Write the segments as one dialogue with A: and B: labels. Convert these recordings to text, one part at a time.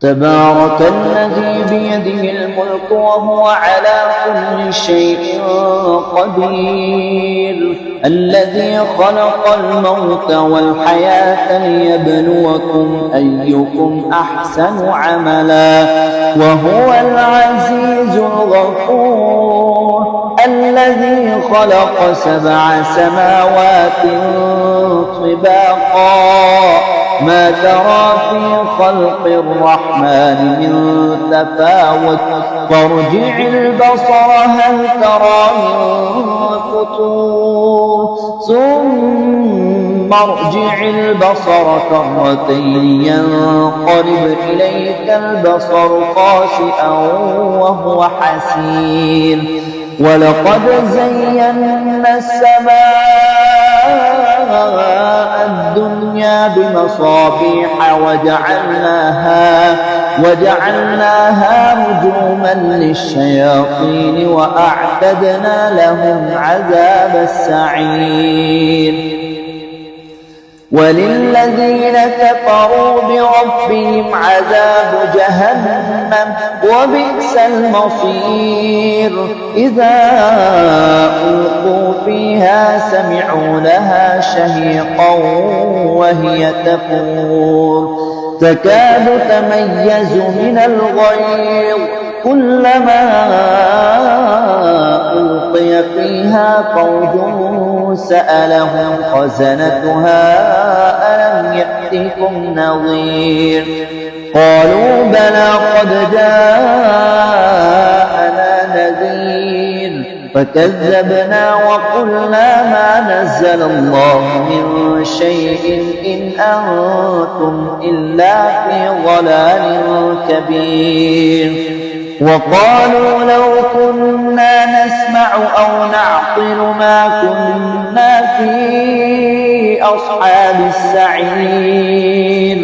A: تبارك الذي بيده الملك وهو على كل شيء قدير الذي خلق الموت والحياة ليبلوكم أيكم أحسن عملا وهو العزيز الغفور الذي خلق 7 سماوات طباقا ما ترى في خلق الرحمن من تفاوت فارجع البصر هل ترى من فطور ثم ارجع البصر كرتين ينقلب إليك البصر خاسئا وهو حسير ولقد زينا السماء الدنيا بمصابيح وجعلناها رجوما للشياطين وأعتدنا لهم عذاب السعير وللذين كفروا بربهم عذاب جهنم وبئس المصير إذا ألقوا فيها سمعوا لها شهيقا وهي تفور تكاد تميز من الغيظ كلما ألقي فيها فوج سألهم خزنتها ألم يأتكم نظير قالوا بلى قد جاءنا نذير فكذبنا وقلنا ما نزل الله من شيء إن أنتم إلا في ضلال كبير وقالوا لو كنا نسمع أو نعقل ما كنا في أصحاب السعير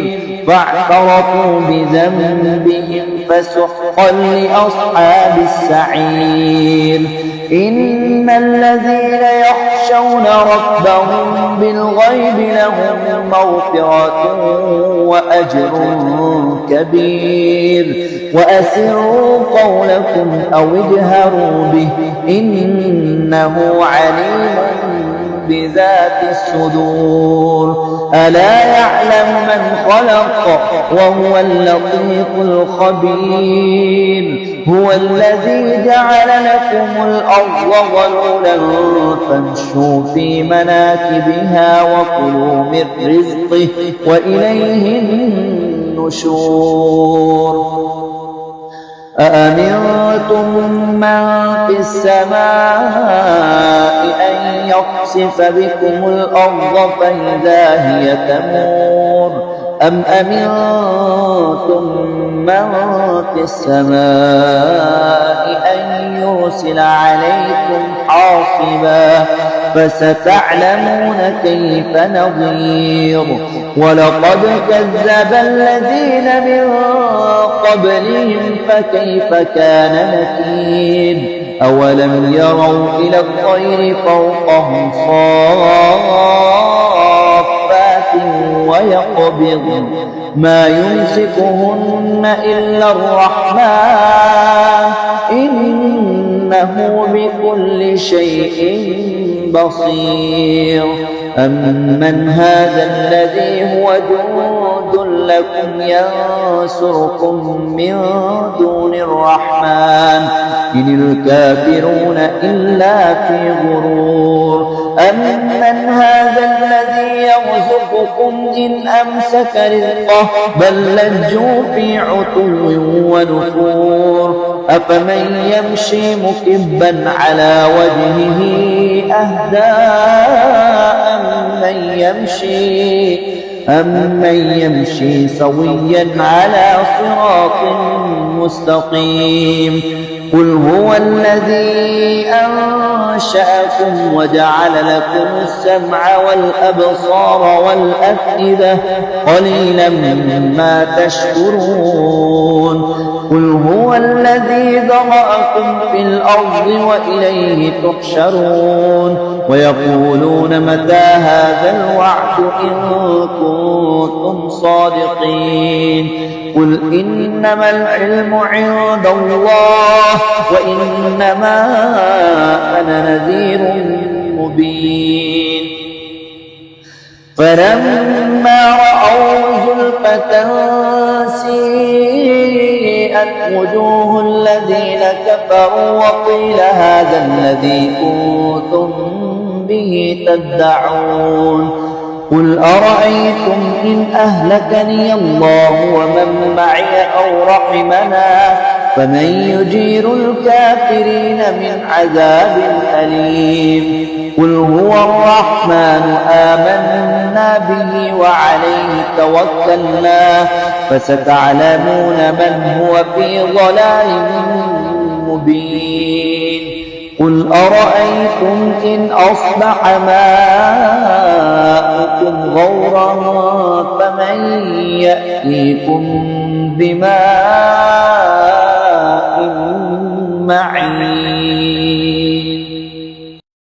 A: فاعترفوا بذنبهم فسحقا لأصحاب السعير إن الذين يخشون ربهم بالغيب لهم مغفرة وأجر كبير وأسروا قولكم أو اجهروا به إنه عليم بذات الصدور ألا يعلم من خلق وهو اللطيف الخبير هو الذي جعل لكم الأرض ظلولا فامشوا في مناكبها وكلوا من رزقه وإليه النشور أأمنتم من في السماء أن يخسف بكم الأرض فإذا هي تمور أم أمنتم من في السماء أن يرسل عليكم حاصبا فستعلمون كيف نظير ولقد كذب الذين من قبلهم فكيف كان نكير أولم يروا إلى الطير فوقهم صافات ويقبض ما يمسكهن إلا الرحمن إنه بكل شيء بصير أمن هذا الذي هو جند لكم ينصركم من دون الرحمن إن الكافرون إلا في غرور أمن هذا الذي يرزقكم إن أمسك رزقه بل لجوا في عتو ونفور أفمن يمشي مكبا على وجهه أهدى أمن يمشي سويا على صراط مستقيم قل هو الذي أنشأكم وجعل لكم السمع والأبصار والأفئدة قليلا ما تشكرون قل هو الذي ذرأكم في الأرض وإليه تحشرون ويقولون متى هذا الوعد إن كنتم صادقين قل إنما العلم عند الله وإنما أنا نذير مبين فلما رأوا زلفة سيئت وجوه الذين كفروا وقيل هذا الذي كنتم به تدعون قل أرأيتم إن أهلكني الله ومن معي أو رحمنا فمن يجير الكافرين من عذاب أليم قل هو الرحمن آمنا به وعليه توكلنا فستعلمون من هو في ضلال مبين قل أرأيتم إن أصبح ماؤكم غورا فمن يأتيكم بماء معين